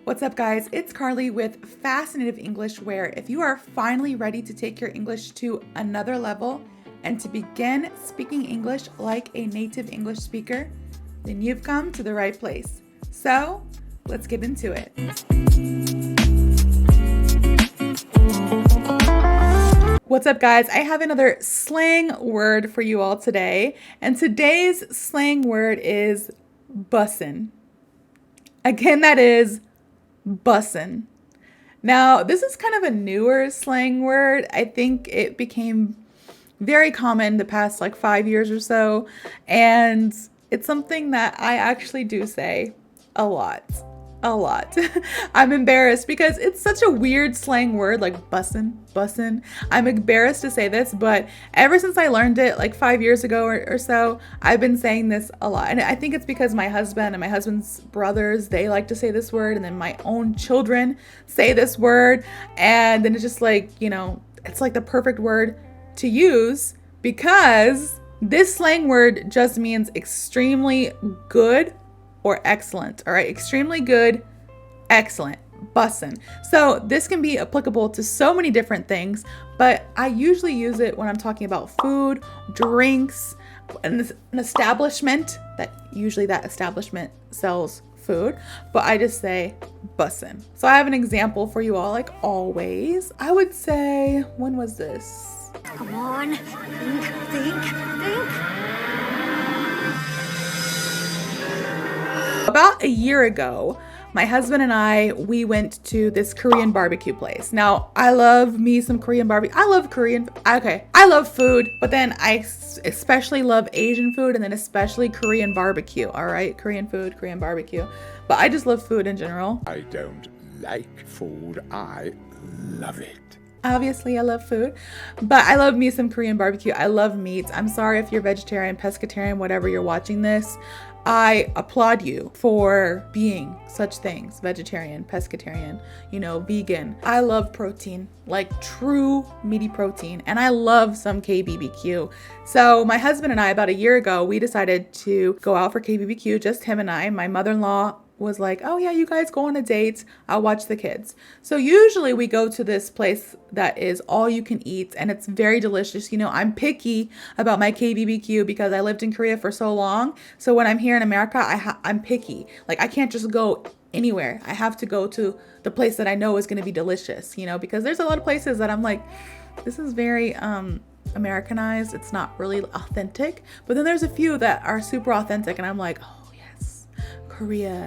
What's up, guys? It's Carley with FasciNATIVE English, where if you are finally ready to take your English to another level and to begin speaking English like a native English speaker, then you've come to the right place. So, let's get into it. What's up, guys? I have another slang word for you all today, and today's slang word is bussin'. Again, that is bussin'. Now, this is kind of a newer slang word. I think it became very common the past 5 years or so, and it's something that I actually do say a lot. I'm embarrassed because it's such a weird slang word, like bussin'. I'm embarrassed to say this, but ever since I learned it 5 years ago or so, I've been saying this a lot. And I think it's because my husband and my husband's brothers, they like to say this word, and then my own children say this word. And then it's just it's like the perfect word to use because this slang word just means extremely good or excellent. All right, extremely good, excellent, bussin'. So this can be applicable to so many different things, but I usually use it when I'm talking about food, drinks, an establishment that establishment sells food, but I just say bussin'. So I have an example for you all, like always. I would say, when was this? Come on, think. About a year ago, my husband and we went to this Korean barbecue place. Now, I love me some Korean barbecue. I love food, but then I especially love Asian food and then especially Korean barbecue. All right, Korean food, Korean barbecue. But I just love food in general. I don't like food. I love it. Obviously, I love food, but I love me some Korean barbecue. I love meat. I'm sorry if you're vegetarian, pescatarian, whatever you're watching this. I applaud you for being such things, vegetarian, pescatarian, vegan. I love protein, like true meaty protein, and I love some KBBQ. So my husband and I, about a year ago, we decided to go out for KBBQ, just him and I. My mother-in-law was like, oh yeah, you guys go on a date, I'll watch the kids. So usually we go to this place that is all you can eat, and it's very delicious. I'm picky about my KBBQ because I lived in Korea for so long. So when I'm here in America, I'm picky. I can't just go anywhere. I have to go to the place that I know is gonna be delicious, because there's a lot of places that I'm like, this is very Americanized. It's not really authentic. But then there's a few that are super authentic, and I'm like, oh,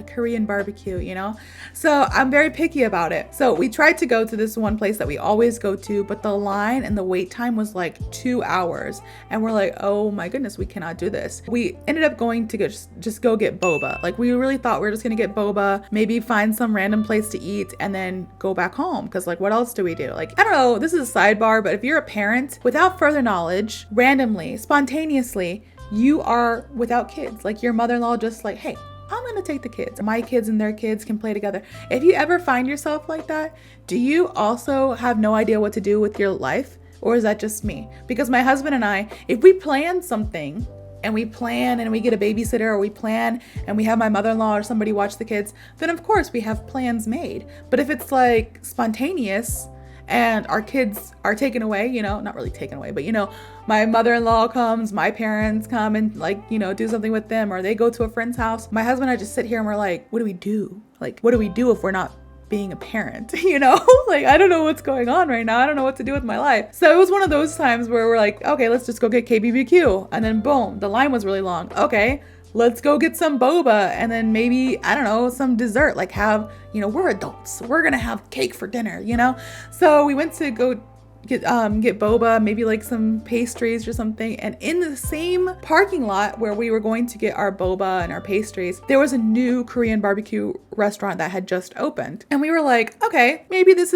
Korean barbecue, So I'm very picky about it. So we tried to go to this one place that we always go to, but the line and the wait time was 2 hours. And we're like, oh my goodness, we cannot do this. We ended up going to just go get boba. We really thought we were just gonna get boba, maybe find some random place to eat and then go back home. Cause what else do we do? I don't know, this is a sidebar, but if you're a parent without further knowledge, randomly, spontaneously, you are without kids. Your mother-in-law just hey, I'm gonna take the kids. My kids and their kids can play together. If you ever find yourself like that, do you also have no idea what to do with your life? Or is that just me? Because my husband and I, if we plan something and we plan and we get a babysitter, or we plan and we have my mother-in-law or somebody watch the kids, then of course we have plans made. But if it's spontaneous and our kids are taken away, not really taken away, but my mother-in-law comes, my parents come and do something with them, or they go to a friend's house. My husband and I just sit here and we're like, what do we do? What do we do if we're not being a parent? I don't know what's going on right now. I don't know what to do with my life. So it was one of those times where we're like, okay, let's just go get KBBQ. And then boom, the line was really long. Okay, let's go get some boba, and then maybe, I don't know, some dessert, we're adults. We're gonna have cake for dinner, So we went to go get boba, maybe some pastries or something. And in the same parking lot where we were going to get our boba and our pastries, there was a new Korean barbecue restaurant that had just opened. And we were like, okay, maybe this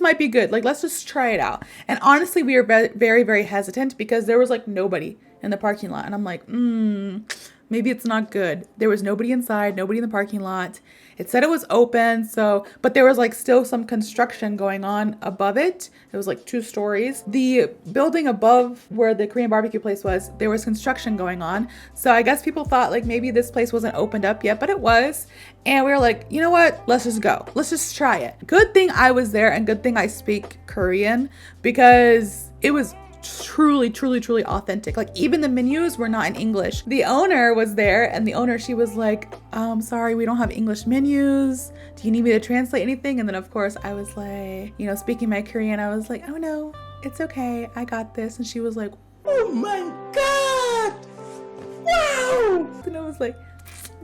might be good. Let's just try it out. And honestly, we were very, very hesitant because there was nobody in the parking lot. And I'm like, maybe it's not good. There was nobody inside, nobody in the parking lot. It said it was open, so, but there was like still some construction going on above it. It was like 2 stories. The building above where the Korean barbecue place was, there was construction going on. So I guess people thought like maybe this place wasn't opened up yet, but it was. And we were like, you know what? Let's just go. Let's just try it. Good thing I was there and good thing I speak Korean, because it was truly authentic. Like even the menus were not in English. The owner was there and the owner, she was like, sorry, we don't have English menus. Do you need me to translate anything? And then of course I was like, you know, speaking my Korean, I was like, oh no, it's okay. I got this. And she was like, oh my God. Wow. And I was like,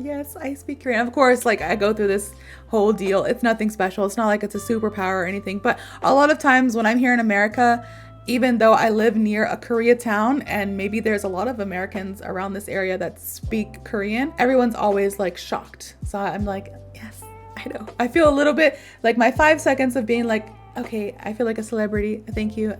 yes, I speak Korean. Of course, like I go through this whole deal. It's nothing special. It's not like it's a superpower or anything. But a lot of times when I'm here in America, even though I live near a Koreatown and maybe there's a lot of Americans around this area that speak Korean, everyone's always like shocked. So I'm like, yes, I know. I feel a little bit like my 5 seconds of being like, okay, I feel like a celebrity. Thank you.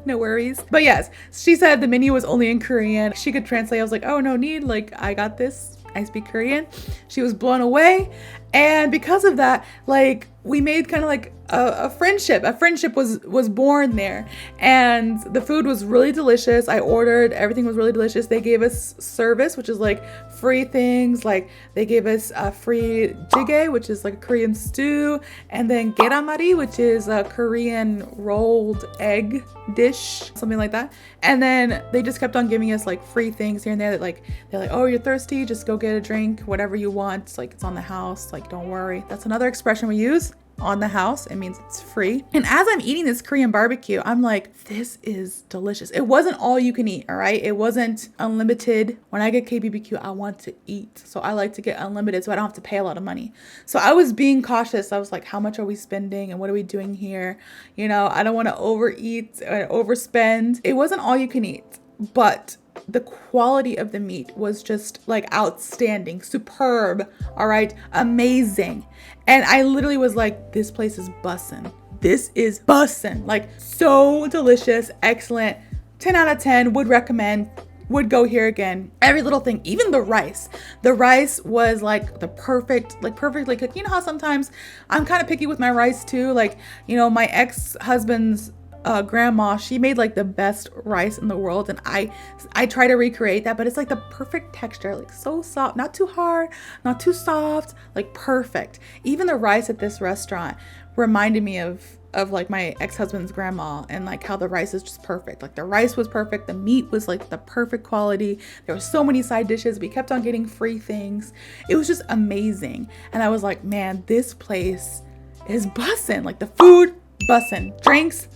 No worries. But yes, she said the menu was only in Korean. She could translate. I was like, oh, no need. Like, I got this. I speak Korean. She was blown away. And because of that, like we made kind of like a friendship. A friendship was born there. And the food was really delicious. I ordered, everything was really delicious. They gave us service, which is like free things. Like they gave us a free jjigae, which is like a Korean stew. And then geramari, which is a Korean rolled egg dish, something like that. And then they just kept on giving us like free things here and there that like, they're like, oh, you're thirsty, just go get a drink, whatever you want. It's like, it's on the house. Like, don't worry. That's another expression we use. On the house. It means it's free. And as I'm eating this Korean barbecue, I'm like, this is delicious. It wasn't all you can eat, all right? It wasn't unlimited. When I get KBBQ, I want to eat. So I like to get unlimited so I don't have to pay a lot of money. So I was being cautious. I was like, how much are we spending and what are we doing here? You know, I don't want to overeat or overspend. It wasn't all you can eat, but the quality of the meat was just like outstanding, superb, all right, amazing. And I literally was like, this place is bussin'. This is bussin'. Like so delicious, excellent, 10 out of 10, would recommend, would go here again. Every little thing, even the rice. The rice was like the perfectly cooked. You know how sometimes I'm kind of picky with my rice too. Like, you know, my ex-husband's grandma, she made like the best rice in the world, and I try to recreate that, but it's like the perfect texture, like so soft, not too hard, not too soft, like perfect. Even the rice at this restaurant reminded me of like my ex-husband's grandma, and like how the rice is just perfect. Like the rice was perfect, the meat was like the perfect quality. There were so many side dishes. We kept on getting free things. It was just amazing. And I was like, man, this place is bussin'. Like the food, bussin'. Drinks,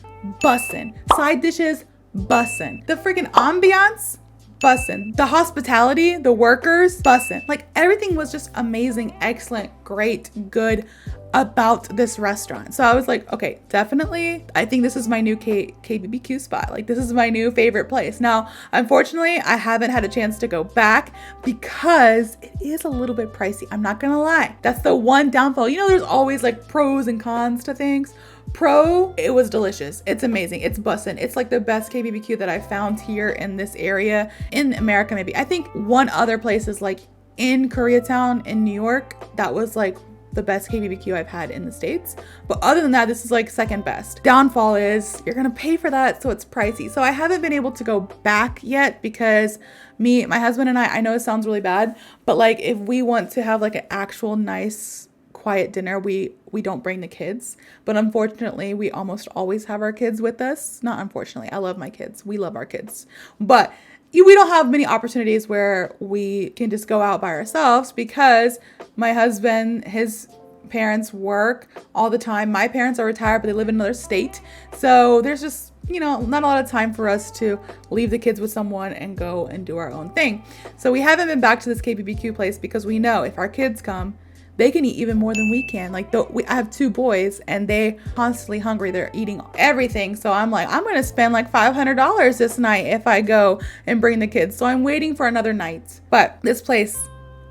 bussin'. Side dishes, bussin'. The freaking ambiance, bussin'. The hospitality, the workers, bussin'. Like everything was just amazing, excellent, great, good about this restaurant. So I was like, okay, definitely, I think this is my new KBBQ spot. Like this is my new favorite place. Now, unfortunately, I haven't had a chance to go back because it is a little bit pricey. I'm not gonna lie. That's the one downfall. You know, there's always like pros and cons to things. Pro, it was delicious. It's amazing. It's bussin'. It's like the best KBBQ that I found here in this area in America. Maybe I think one other place is like in Koreatown in New York. That was like the best KBBQ I've had in the States. But other than that, this is like second best. Downfall is you're gonna pay for that, so it's pricey. So I haven't been able to go back yet because my husband and I know it sounds really bad, but like if we want to have like an actual nice quiet dinner, we don't bring the kids. But unfortunately, we almost always have our kids with us. Not unfortunately, I love my kids. We love our kids. But we don't have many opportunities where we can just go out by ourselves because my husband, his parents work all the time. My parents are retired, but they live in another state. So there's just, you know, not a lot of time for us to leave the kids with someone and go and do our own thing. So we haven't been back to this KBBQ place because we know if our kids come, they can eat even more than we can. Like I have 2 boys and they constantly hungry. They're eating everything. So I'm like, I'm going to spend like $500 this night if I go and bring the kids. So I'm waiting for another night. But this place,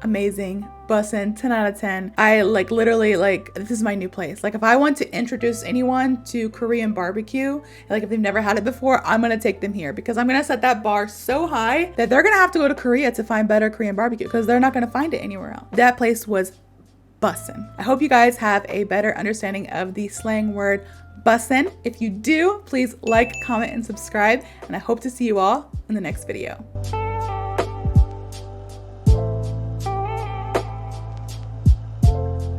amazing. Bussin', 10 out of 10. I like literally like, this is my new place. Like if I want to introduce anyone to Korean barbecue, like if they've never had it before, I'm going to take them here because I'm going to set that bar so high that they're going to have to go to Korea to find better Korean barbecue because they're not going to find it anywhere else. That place was bussin'. I hope you guys have a better understanding of the slang word bussin'. If you do, please like, comment, and subscribe, and I hope to see you all in the next video.